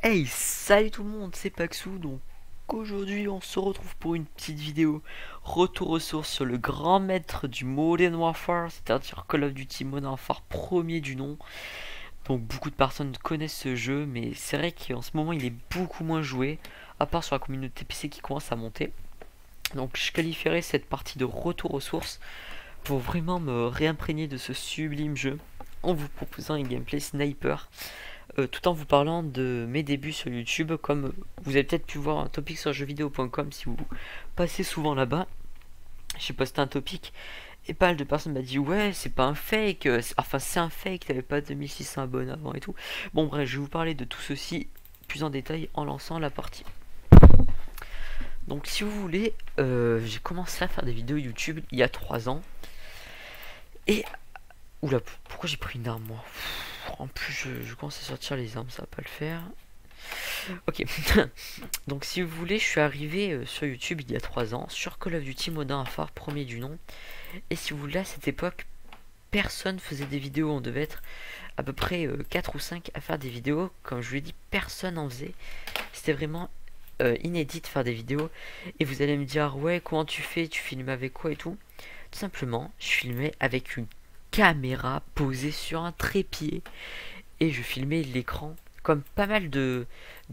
Hey, salut tout le monde, c'est Paxou. Donc aujourd'hui on se retrouve pour une petite vidéo retour aux sources sur le grand maître du Modern Warfare, c'est-à-dire Call of Duty Modern Warfare premier du nom. Donc beaucoup de personnes connaissent ce jeu, mais c'est vrai qu'en ce moment il est beaucoup moins joué, à part sur la communauté PC qui commence à monter. Donc je qualifierais cette partie de retour aux sources pour vraiment me réimprégner de ce sublime jeu en vous proposant un gameplay sniper, tout en vous parlant de mes débuts sur YouTube. Comme vous avez peut-être pu voir un topic sur jeuxvideo.com si vous passez souvent là-bas. J'ai posté un topic et pas mal de personnes m'ont dit ouais c'est pas un fake, enfin c'est un fake, t'avais pas 2600 abonnés avant et tout. Bon bref, je vais vous parler de tout ceci plus en détail en lançant la partie. Donc si vous voulez, j'ai commencé à faire des vidéos YouTube il y a 3 ans. Et... Oula, pourquoi j'ai pris une arme moi? En plus je commence à sortir les armes, ça va pas le faire. Ok. Donc si vous voulez, je suis arrivé sur YouTube il y a 3 ans, sur Call of Duty Modern Warfare premier du nom. Et si vous voulez, à cette époque, personne faisait des vidéos. On devait être à peu près 4 ou 5 à faire des vidéos. Comme je vous l'ai dit, personne en faisait. C'était vraiment inédit de faire des vidéos. Et vous allez me dire, ouais, comment tu fais? Tu filmes avec quoi et tout? Tout simplement, je filmais avec une caméra posée sur un trépied. Et je filmais l'écran comme pas mal de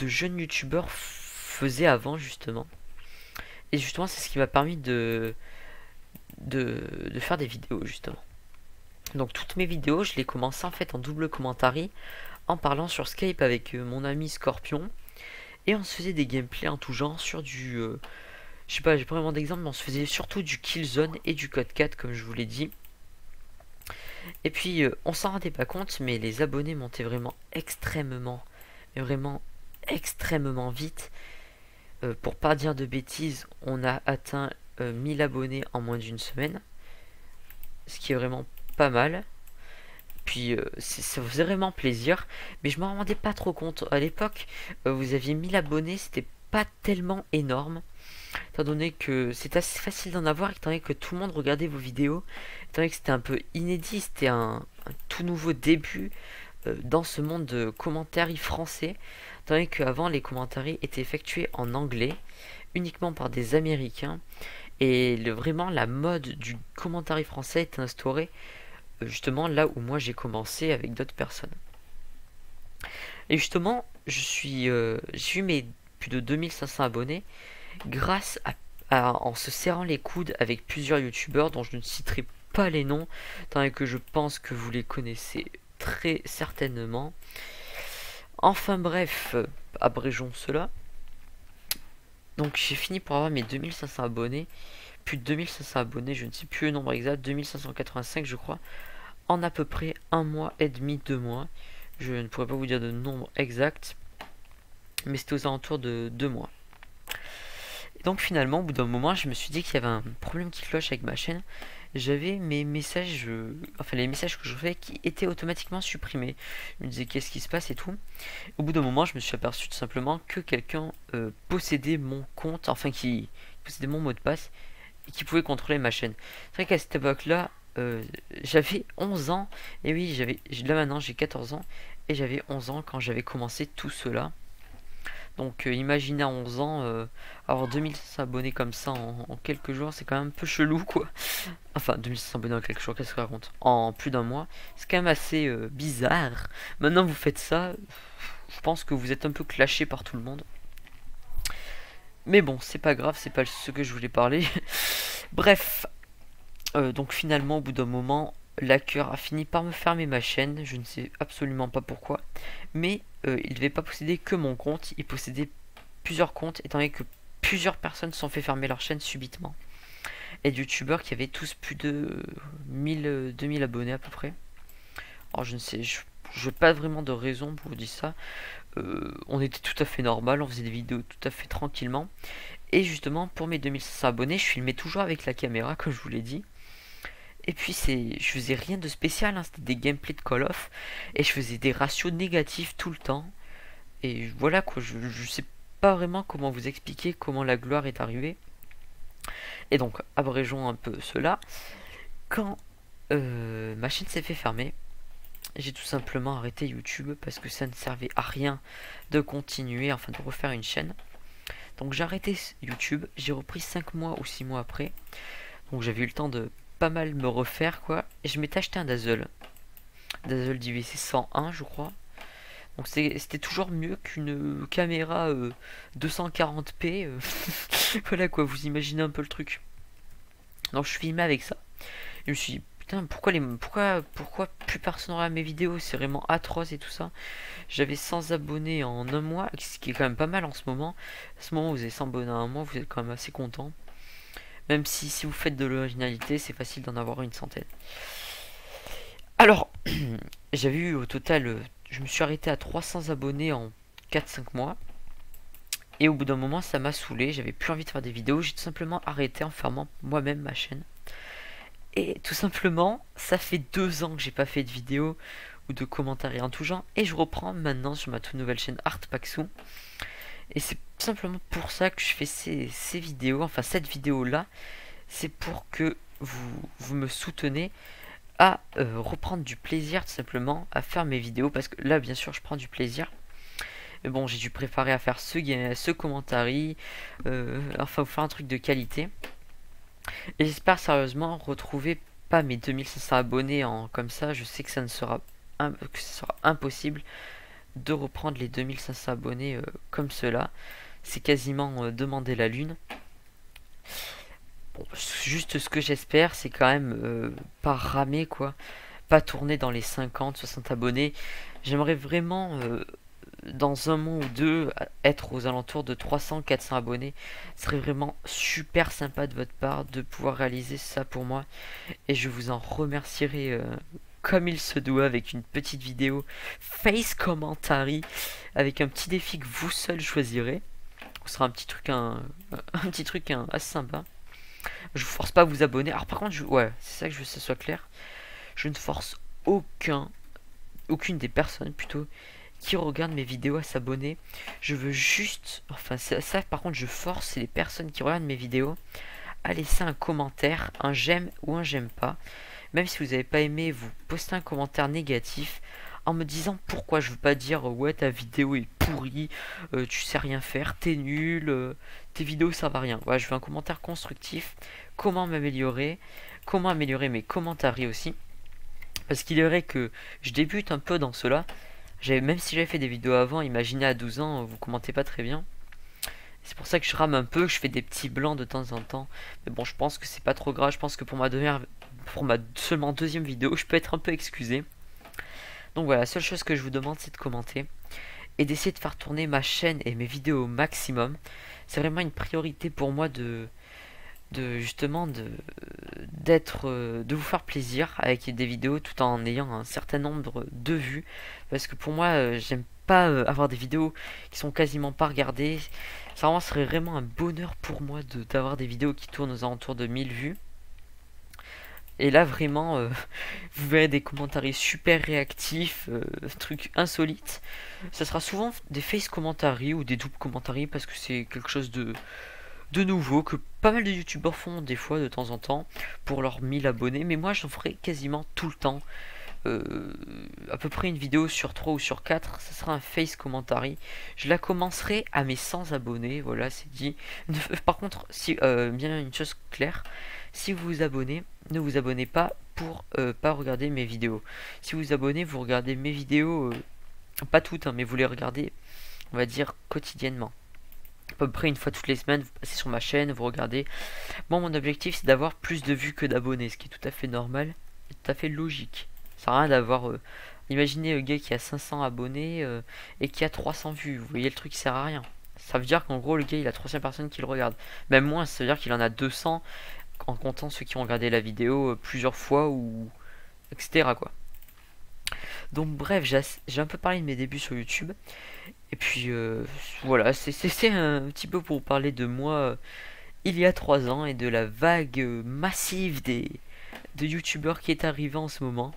jeunes youtubeurs faisaient avant justement. Et justement c'est ce qui m'a permis de faire des vidéos justement. Donc toutes mes vidéos je les commençais en fait en double commentary en parlant sur Skype avec mon ami Scorpion. Et on se faisait des gameplays en tout genre sur du... je sais pas, j'ai pas vraiment d'exemple, mais on se faisait surtout du Killzone et du Code 4 comme je vous l'ai dit. Et puis on s'en rendait pas compte, mais les abonnés montaient vraiment extrêmement, mais vraiment extrêmement vite. Pour pas dire de bêtises, on a atteint 1000 abonnés en moins d'une semaine, ce qui est vraiment pas mal. Puis ça faisait vraiment plaisir, mais je m'en rendais pas trop compte. À l'époque, vous aviez 1000 abonnés, c'était pas tellement énorme, étant donné que c'est assez facile d'en avoir, étant donné que tout le monde regardait vos vidéos, étant donné que c'était un peu inédit, c'était un tout nouveau début dans ce monde de commentaires français, étant donné qu'avant les commentaires étaient effectués en anglais, uniquement par des Américains, et vraiment la mode du commentaire français est instaurée justement là où moi j'ai commencé avec d'autres personnes. Et justement, j'ai eu mes plus de 2500 abonnés grâce en se serrant les coudes avec plusieurs youtubeurs dont je ne citerai pas les noms, tant que je pense que vous les connaissez très certainement. Enfin bref, abrégeons cela. Donc j'ai fini pour avoir mes 2500 abonnés, plus de 2500 abonnés, je ne sais plus le nombre exact, 2585 je crois, en à peu près un mois et demi, 2 mois. Je ne pourrais pas vous dire de nombre exact, mais c'était aux alentours de 2 mois. Et donc finalement, au bout d'un moment, je me suis dit qu'il y avait un problème qui cloche avec ma chaîne. J'avais mes messages, enfin les messages que je fais qui étaient automatiquement supprimés. Je me disais qu'est-ce qui se passe et tout. Au bout d'un moment, je me suis aperçu tout simplement que quelqu'un possédait mon compte, enfin qui possédait mon mot de passe et qui pouvait contrôler ma chaîne. C'est vrai qu'à cette époque-là, j'avais 11 ans, et oui, là maintenant j'ai 14 ans, et j'avais 11 ans quand j'avais commencé tout cela. Donc imaginez à 11 ans avoir 2500 abonnés comme ça en quelques jours, c'est quand même un peu chelou quoi. Enfin 2500 abonnés en quelques jours, qu'est-ce que je raconte? En plus d'un mois, c'est quand même assez bizarre. Maintenant vous faites ça, je pense que vous êtes un peu clashé par tout le monde. Mais bon, c'est pas grave, c'est pas ce que je voulais parler. Bref, donc finalement au bout d'un moment, l'hacker a fini par me fermer ma chaîne, je ne sais absolument pas pourquoi. Mais il ne devait pas posséder que mon compte, il possédait plusieurs comptes, étant donné que plusieurs personnes se sont fait fermer leur chaîne subitement. Et des youtubeurs qui avaient tous plus de 2000 abonnés à peu près. Alors je ne sais, je n'ai pas vraiment de raison pour vous dire ça. On était tout à fait normal, on faisait des vidéos tout à fait tranquillement. Et justement pour mes 2500 abonnés, je filmais toujours avec la caméra comme je vous l'ai dit. Et puis je faisais rien de spécial, hein, c'était des gameplays de Call of. Et je faisais des ratios négatifs tout le temps. Et voilà quoi, je sais pas vraiment comment vous expliquer comment la gloire est arrivée. Et donc, abrégeons un peu cela. Quand ma chaîne s'est fait fermer, j'ai tout simplement arrêté YouTube parce que ça ne servait à rien de continuer, enfin de refaire une chaîne. Donc j'ai arrêté YouTube, j'ai repris 5 mois ou 6 mois après. Donc j'avais eu le temps de pas mal me refaire quoi. Et je m'étais acheté un Dazzle. Dazzle DVC 101 je crois. Donc c'était toujours mieux qu'une caméra 240p. Voilà quoi, vous imaginez un peu le truc. Donc je filmais avec ça. Je me suis dit, putain, pourquoi plus personne regarde mes vidéos? C'est vraiment atroce et tout ça. J'avais 100 abonnés en un mois, ce qui est quand même pas mal en ce moment. À ce moment où vous avez 100 abonnés en un mois, vous êtes quand même assez content. Même si vous faites de l'originalité, c'est facile d'en avoir une centaine. Alors, j'avais eu au total, je me suis arrêté à 300 abonnés en 4-5 mois. Et au bout d'un moment, ça m'a saoulé, j'avais plus envie de faire des vidéos, j'ai tout simplement arrêté en fermant moi-même ma chaîne. Et tout simplement, ça fait 2 ans que j'ai pas fait de vidéo ou de commentaires en tout genre. Et je reprends maintenant sur ma toute nouvelle chaîne Art Paxou. Et c'est simplement pour ça que je fais ces vidéos, enfin cette vidéo là. C'est pour que vous me soutenez à reprendre du plaisir tout simplement à faire mes vidéos. Parce que là bien sûr je prends du plaisir. Mais bon, j'ai dû préparer à faire ce commentary, enfin vous faire un truc de qualité. Et j'espère sérieusement retrouver pas mes 2500 abonnés comme ça. Je sais que ça sera impossible de reprendre les 2500 abonnés comme cela. C'est quasiment demander la lune. Bon, juste ce que j'espère, c'est quand même pas ramer quoi. Pas tourner dans les 50-60 abonnés. J'aimerais vraiment dans un mois ou deux être aux alentours de 300-400 abonnés. Ce serait vraiment super sympa de votre part de pouvoir réaliser ça pour moi. Et je vous en remercierai comme il se doit avec une petite vidéo face commentary avec un petit défi que vous seul choisirez. Ce sera un petit truc assez sympa. Je vous force pas à vous abonner. Alors par contre, ouais, c'est ça que je veux que ça soit clair. Je ne force aucune des personnes plutôt qui regardent mes vidéos à s'abonner. Je veux juste, enfin ça par contre je force les personnes qui regardent mes vidéos à laisser un commentaire, un j'aime ou un j'aime pas. Même si vous n'avez pas aimé, vous postez un commentaire négatif en me disant pourquoi. Je veux pas dire ouais ta vidéo est pourrie, tu sais rien faire, t'es nul, tes vidéos servent à rien. Ouais, je veux un commentaire constructif, comment m'améliorer, comment améliorer mes commentaires aussi. Parce qu'il est vrai que je débute un peu dans cela. Même si j'avais fait des vidéos avant, imaginez à 12 ans, vous commentez pas très bien. C'est pour ça que je rame un peu, que je fais des petits blancs de temps en temps. Mais bon, je pense que c'est pas trop grave. Je pense que pour ma seulement deuxième vidéo, je peux être un peu excusé. Donc voilà, la seule chose que je vous demande, c'est de commenter. Et d'essayer de faire tourner ma chaîne et mes vidéos au maximum. C'est vraiment une priorité pour moi de vous faire plaisir avec des vidéos tout en ayant un certain nombre de vues, parce que pour moi j'aime pas avoir des vidéos qui sont quasiment pas regardées. Ça serait vraiment un bonheur pour moi d'avoir des vidéos qui tournent aux alentours de 1000 vues. Et là vraiment vous verrez des commentaires super réactifs, trucs insolites. Ça sera souvent des face commentary ou des doubles commentary parce que c'est quelque chose de nouveau que pas mal de youtubeurs font des fois de temps en temps pour leurs 1000 abonnés, mais moi j'en ferai quasiment tout le temps. À peu près une vidéo sur 3 ou sur 4, ça sera un face commentary. Je la commencerai à mes 100 abonnés, voilà, c'est dit. Par contre, si bien une chose claire, si vous vous abonnez, ne vous abonnez pas pour pas regarder mes vidéos. Si vous vous abonnez, vous regardez mes vidéos, pas toutes, hein, mais vous les regardez, on va dire, quotidiennement. À peu près une fois toutes les semaines, vous passez sur ma chaîne, vous regardez. Moi, mon objectif, c'est d'avoir plus de vues que d'abonnés, ce qui est tout à fait normal et tout à fait logique. Ça sert à rien d'avoir... imaginez un gars qui a 500 abonnés et qui a 300 vues. Vous voyez, le truc, il sert à rien. Ça veut dire qu'en gros, le gars, il a 300 personnes qui le regardent. Même moins, ça veut dire qu'il en a 200 en comptant ceux qui ont regardé la vidéo plusieurs fois ou... etc. quoi. Donc bref, j'ai un peu parlé de mes débuts sur YouTube. Et puis voilà, c'est un petit peu pour parler de moi il y a 3 ans et de la vague massive de youtubeurs qui est arrivée en ce moment.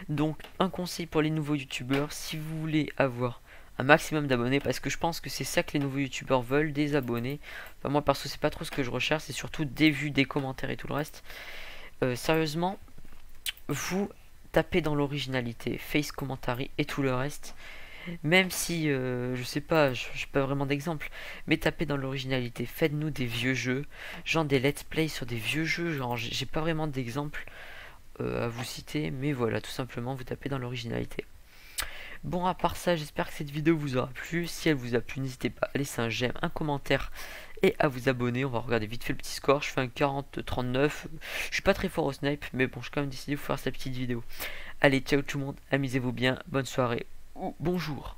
Donc un conseil pour les nouveaux youtubeurs, si vous voulez avoir un maximum d'abonnés, parce que je pense que c'est ça que les nouveaux youtubeurs veulent, des abonnés. Enfin, moi perso c'est pas trop ce que je recherche, c'est surtout des vues, des commentaires et tout le reste. Sérieusement, vous tapez dans l'originalité, face commentary et tout le reste. Même si, je sais pas, j'ai pas vraiment d'exemple, mais tapez dans l'originalité, faites-nous des vieux jeux, genre des let's play sur des vieux jeux, genre j'ai pas vraiment d'exemple à vous citer, mais voilà, tout simplement, vous tapez dans l'originalité. Bon, à part ça, j'espère que cette vidéo vous aura plu. Si elle vous a plu, n'hésitez pas à laisser un j'aime, un commentaire et à vous abonner. On va regarder vite fait le petit score. Je fais un 40-39. Je suis pas très fort au snipe, mais bon, j'ai quand même décidé de vous faire cette petite vidéo. Allez, ciao tout le monde, amusez-vous bien, bonne soirée ou bonjour.